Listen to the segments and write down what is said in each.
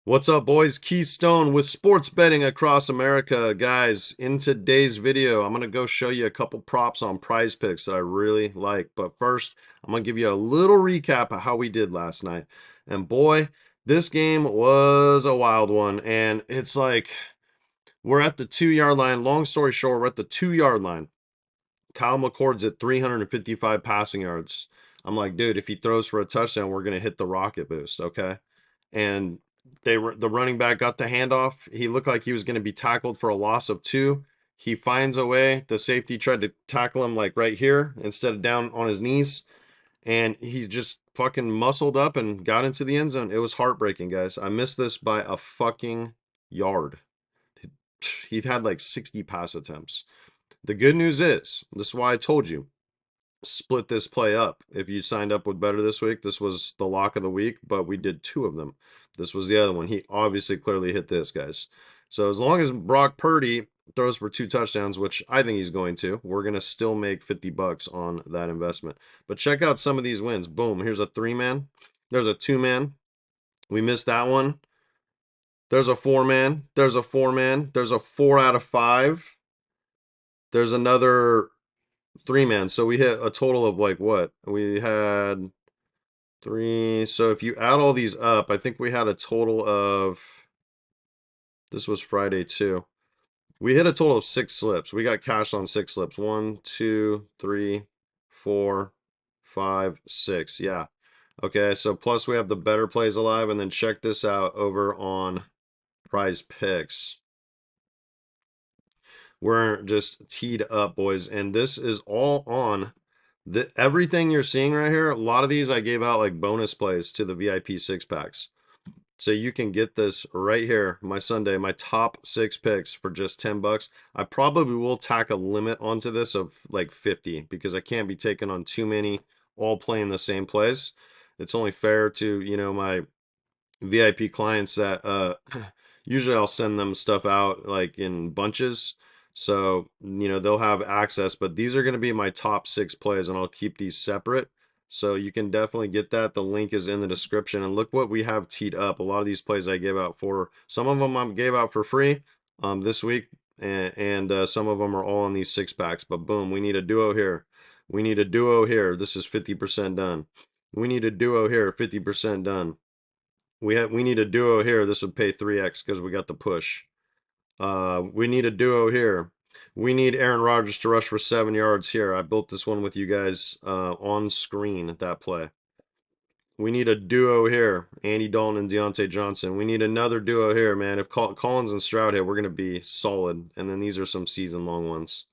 What's up, boys? Keystone with sports betting across America. Guys, in today's video, I'm going to go show you a couple props on prize picks that I really like. But first, I'm going to give you a little recap of how we did last night. And boy, this game was a wild one. And it's like we're at the 2 yard line. Long story short, we're at the 2 yard line. Kyle McCord's at 355 passing yards. I'm like, dude, if he throws for a touchdown, we're going to hit the rocket boost, okay? And the running back got the handoff. He looked like he was going to be tackled for a loss of two. He finds a way. The safety tried to tackle him like right here instead of down on his knees, and he just fucking muscled up and got into the end zone. It was heartbreaking, guys. I missed this by a fucking yard. He'd had like 60 pass attempts. The good news is, this is why I told you, split this play up. If you signed up with Betr this week, this was the lock of the week, but we did two of them. This was the other one. He obviously clearly hit this, guys. So as long as Brock Purdy throws for 2 touchdowns, which I think he's going to, we're going to still make 50 bucks on that investment. But check out some of these wins. Boom, here's a 3-man. There's a 2-man. We missed that one. There's a 4-man. There's a 4-man. There's a 4 out of 5. There's another 3-man. So we hit a total of like what? We had three. So if you add all these up, I think we had a total of, this was Friday too. We hit a total of 6 slips. We got cashed on 6 slips. 1, 2, 3, 4, 5, 6. Yeah. Okay. So plus we have the better plays alive. And then check this out over on Prize Picks. We're just teed up, boys. And this is all on everything you're seeing right here. A lot of these I gave out like bonus plays to the VIP 6 packs. So you can get this right here, my Sunday, my top 6 picks for just 10 bucks. I probably will tack a limit onto this of like 50 because I can't be taking on too many all playing the same plays. It's only fair to, my VIP clients that usually I'll send them stuff out like in bunches. So, they'll have access, but these are going to be my top 6 plays and I'll keep these separate. So you can definitely get that. The link is in the description. And look what we have teed up. A lot of these plays I gave out for, some of them I gave out for free this week. And some of them are all on these 6 packs. But boom, we need a duo here. We need a duo here. This is 50% done. We need a duo here, 50% done. We need a duo here. This would pay 3x because we got the push. We need a duo here. We need Aaron Rodgers to rush for 7 yards here. I built this one with you guys on screen at that play. We need a duo here. Andy Dalton and Deontay Johnson. We need another duo here, man. If Collins and Stroud hit, we're going to be solid. And then these are some season-long ones.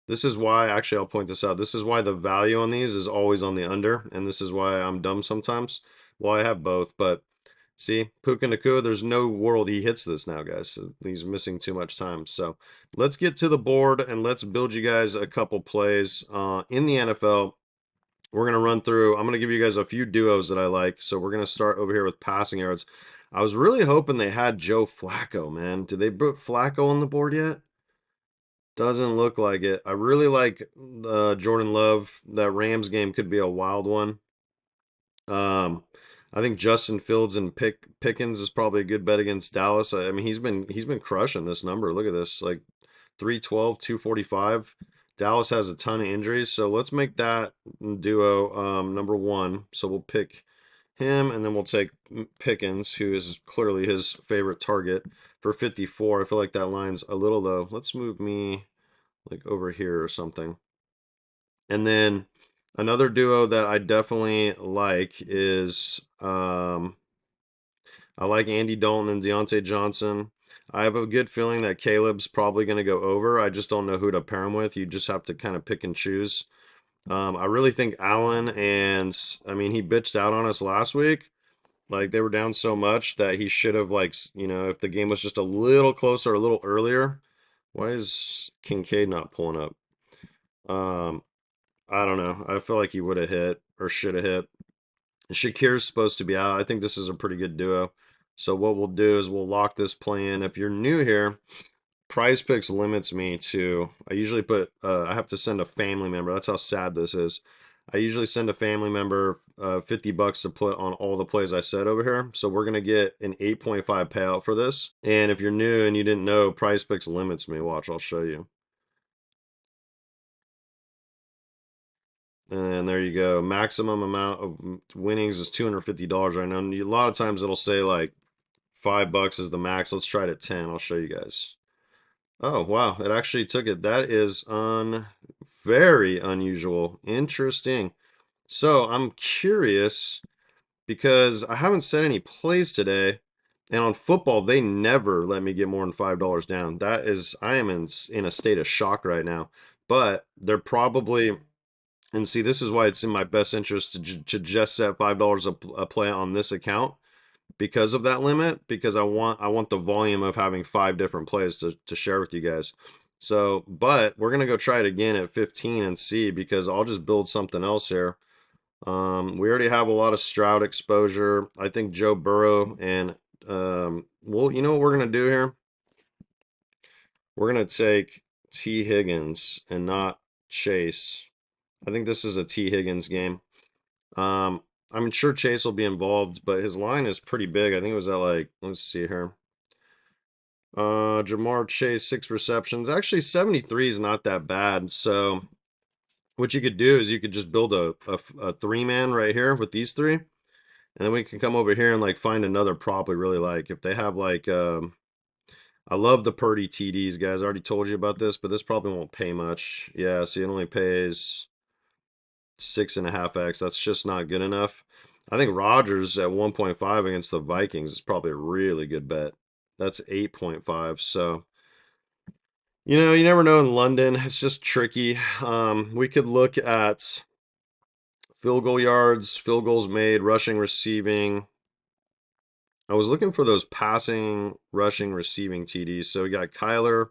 This is why, actually, I'll point this out. This is why the value on these is always on the under. And this is why I'm dumb sometimes. Well, I have both, but see, Puka Nakua, there's no world he hits this now, guys. So he's missing too much time. So let's get to the board and let's build you guys a couple plays in the NFL. We're going to run through, I'm going to give you guys a few duos that I like. So we're going to start over here with passing yards. I was really hoping they had Joe Flacco, man. Did they put Flacco on the board yet? Doesn't look like it. I really like Jordan Love. That Rams game could be a wild one. I think Justin Fields and Pickens is probably a good bet against Dallas. I mean, he's been crushing this number. Look at this, like 312, 245. Dallas has a ton of injuries, so let's make that duo number one. So we'll pick him, and then we'll take Pickens, who is clearly his favorite target, for 54. I feel like that line's a little low. Let's move me like over here or something. And then another duo that I definitely like is I like Andy Dalton and Deontay Johnson. I have a good feeling that Caleb's probably going to go over. I just don't know who to pair him with. You just have to kind of pick and choose. I really think Allen and, I mean, he bitched out on us last week. Like they were down so much that he should have, like, if the game was just a little closer, a little earlier. Why is Kincaid not pulling up? Um, I don't know. I feel like he would have hit or should have hit. Shakir's supposed to be out. I think this is a pretty good duo. So what we'll do is we'll lock this play in. If you're new here, Prize Picks limits me to, I usually I have to send a family member. That's how sad this is. I usually send a family member $50 to put on all the plays I said over here. So we're gonna get an 8.5 payout for this. And if you're new and you didn't know, Prizepicks limits me. Watch, I'll show you. And there you go. Maximum amount of winnings is $250 right now. And a lot of times it'll say like $5 is the max. Let's try it at 10. I'll show you guys. Oh, wow. It actually took it. That is very unusual. Interesting. So I'm curious because I haven't set any plays today. And on football, they never let me get more than $5 down. That is, I am in a state of shock right now. But they're probably, and see, this is why it's in my best interest to just set $5 a play on this account because of that limit, because I want the volume of having 5 different plays to share with you guys. So, but we're gonna go try it again at 15 and see, because I'll just build something else here. We already have a lot of Stroud exposure. I think Joe Burrow and well, you know what we're gonna do here? We're gonna take T. Higgins and not Chase. I think this is a T. Higgins game. I'm sure Chase will be involved, but his line is pretty big. I think it was at like, let's see here. Jamar Chase, 6 receptions. Actually, 73 is not that bad. So what you could do is you could just build a 3-man right here with these 3. And then we can come over here and like find another prop we really like. If they have like, I love the Purdy TDs, guys. I already told you about this, but this probably won't pay much. Yeah, see, it only pays 6.5x. That's just not good enough. I think Rodgers at 1.5 against the Vikings is probably a really good bet. That's 8.5. So, you know, you never know in London. It's just tricky. We could look at field goal yards, field goals made, rushing, receiving. I was looking for those passing, rushing, receiving TDs. So we got Kyler.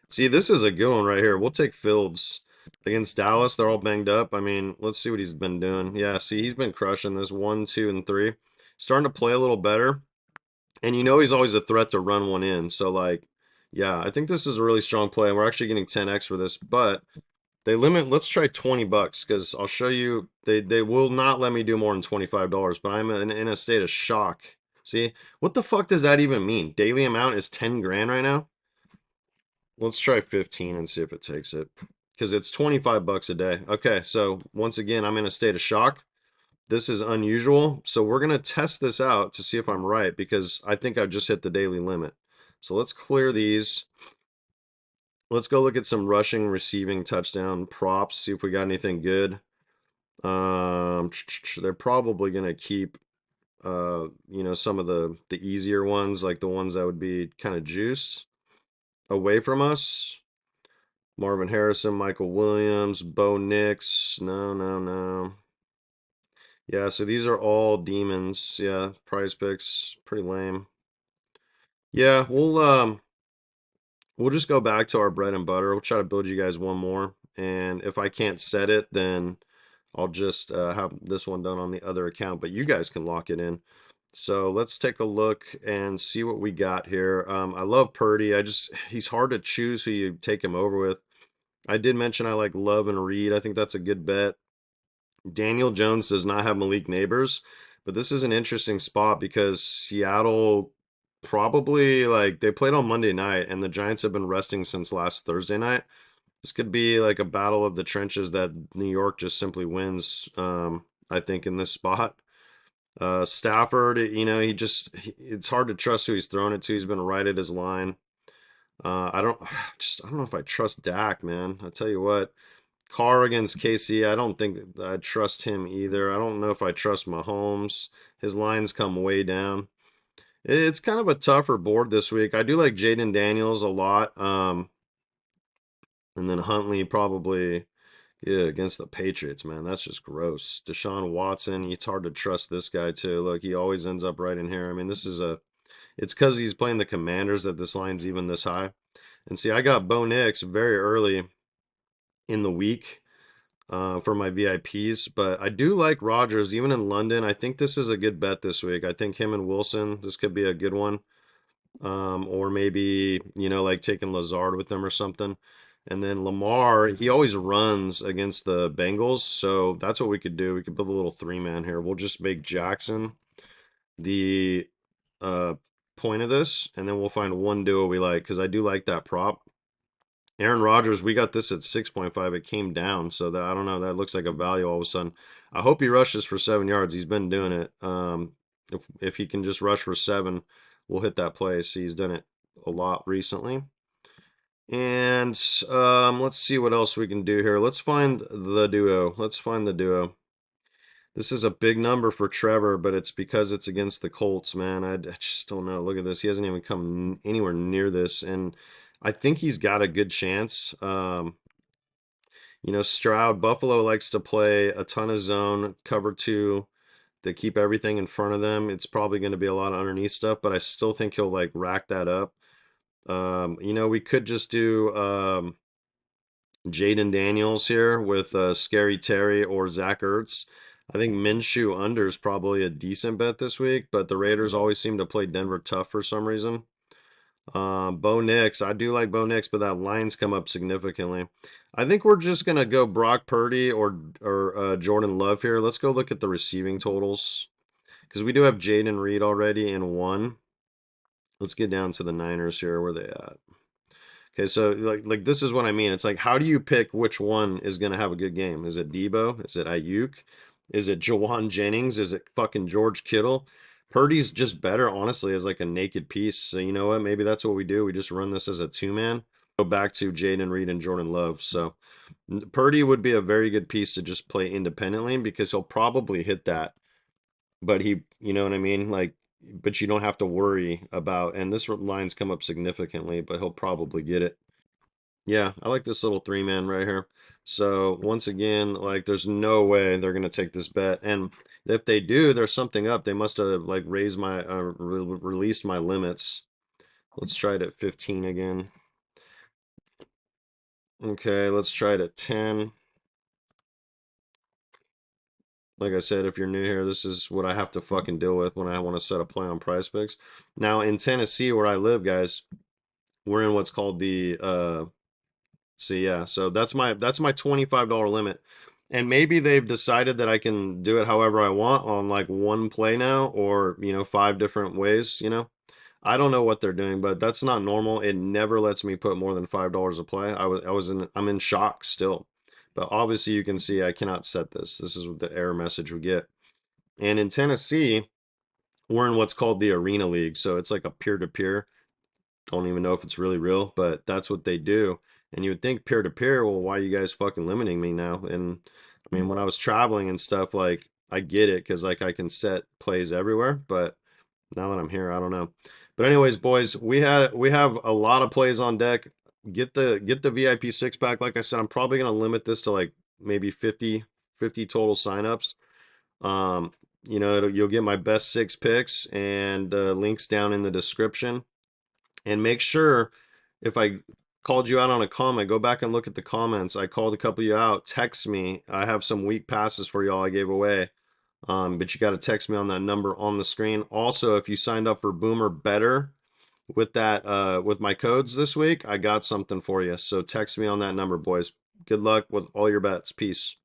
See, this is a good one right here. We'll take Fields against Dallas. They're all banged up. I mean, let's see what he's been doing. Yeah, see, he's been crushing this 1, 2, and 3. Starting to play a little better. And you know he's always a threat to run one in. So, like, yeah, I think this is a really strong play. And we're actually getting 10x for this. But they limit, let's try $20 because I'll show you. They will not let me do more than $25. But I'm in a state of shock. See, what the fuck does that even mean? Daily amount is 10 grand right now. Let's try 15 and see if it takes it. Because it's $25 a day. Okay, so once again, I'm in a state of shock. This is unusual. So we're going to test this out to see if I'm right, because I think I've just hit the daily limit. So let's clear these. Let's go look at some rushing, receiving, touchdown props, see if we got anything good. They're probably going to keep, you know, some of the easier ones, like the ones that would be kind of juiced, away from us. Marvin Harrison, Michael Williams, Bo Nix. No, no, no. Yeah, so these are all demons. Yeah, Prizepicks, pretty lame. Yeah, we'll just go back to our bread and butter. We'll try to build you guys one more. And if I can't set it, then I'll just have this one done on the other account, but you guys can lock it in. So let's take a look and see what we got here. I love Purdy. He's hard to choose who you take him over with. I did mention I like Love and Reed. I think that's a good bet. Daniel Jones does not have Malik Neighbors, but this is an interesting spot because Seattle probably, like, they played on Monday night and the Giants have been resting since last Thursday night. This could be like a battle of the trenches that New York just simply wins, I think, in this spot. Stafford, you know, it's hard to trust who he's throwing it to. He's been right at his line. I don't know if I trust Dak, man. I tell you what, Carr against KC, I don't think that I trust him either. I don't know if I trust Mahomes. His lines come way down. It's kind of a tougher board this week. I do like Jaden Daniels a lot. And then Huntley probably, yeah, against the Patriots, man. That's just gross. Deshaun Watson, it's hard to trust this guy too. Look, he always ends up right in here. I mean, it's because he's playing the Commanders that this line's even this high. And see, I got Bo Nix very early in the week for my VIPs, but I do like Rodgers even in London. I think this is a good bet this week. I think him and Wilson, this could be a good one. Or maybe, you know, like taking Lazard with them or something. And then Lamar, he always runs against the Bengals, so that's what we could do. We could build a little three-man here. We'll just make Jackson the uh point of this, and then we'll find one duo we like, because I do like that prop. Aaron Rodgers, we got this at 6.5. It came down, so that I don't know. That looks like a value all of a sudden. I hope he rushes for 7 yards. He's been doing it. If he can just rush for 7, we'll hit that play. See, he's done it a lot recently. And let's see what else we can do here. Let's find the duo. Let's find the duo. This is a big number for Trevor, but it's because it's against the Colts, man. I just don't know. Look at this. He hasn't even come anywhere near this, and I think he's got a good chance. Stroud, Buffalo likes to play a ton of zone, cover two, to keep everything in front of them. It's probably going to be a lot of underneath stuff, but I still think he'll like rack that up. We could just do Jaden Daniels here with Scary Terry or Zach Ertz. I think Minshew under is probably a decent bet this week, but the Raiders always seem to play Denver tough for some reason. Bo Nix, I do like Bo Nix, but that line's come up significantly. I think we're just gonna go Brock Purdy or Jordan Love here. Let's go look at the receiving totals because we do have Jaden Reed already in one. Let's get down to the Niners here. Where they at? Okay, so like this is what I mean. It's like, how do you pick which one is gonna have a good game? Is it Debo? Is it Ayuk? Is it Jawan Jennings? Is it fucking George Kittle? Purdy's just better, honestly, as like a naked piece. So you know what? Maybe that's what we do. We just run this as a two-man. Go back to Jaden Reed and Jordan Love. So Purdy would be a very good piece to just play independently because he'll probably hit that. But you know what I mean? Like, but you don't have to worry about, and this line's come up significantly, but he'll probably get it. Yeah, I like this little three-man right here. So once again, like there's no way they're gonna take this bet. And if they do, there's something up. They must have like raised my released my limits. Let's try it at 15 again. Okay, let's try it at 10. Like I said, if you're new here, this is what I have to fucking deal with when I want to set a play on Prizepicks. Now in Tennessee, where I live, guys, we're in what's called the See, yeah, so that's my $25 limit. And maybe they've decided that I can do it however I want on like one play now or, 5 different ways. I don't know what they're doing, but that's not normal. It never lets me put more than $5 a play. I'm in shock still. But obviously you can see I cannot set this. This is the error message we get. And in Tennessee, we're in what's called the Arena League, so it's like a peer-to-peer. Don't even know if it's really real, but that's what they do. And you would think peer to peer, well, why are you guys fucking limiting me now? And I mean, when I was traveling and stuff, like I get it because like I can set plays everywhere, but now that I'm here, I don't know. But anyways, boys, we have a lot of plays on deck. Get the VIP six pack. Like I said, I'm probably gonna limit this to like maybe 50 total signups. You'll get my best 6 picks and the links down in the description. And make sure if I called you out on a comment, go back and look at the comments. I called a couple of you out. Text me. I have some week passes for y'all I gave away. But you got to text me on that number on the screen. Also, if you signed up for Boomer Betr with that with my codes this week, I got something for you. So text me on that number, boys. Good luck with all your bets. Peace.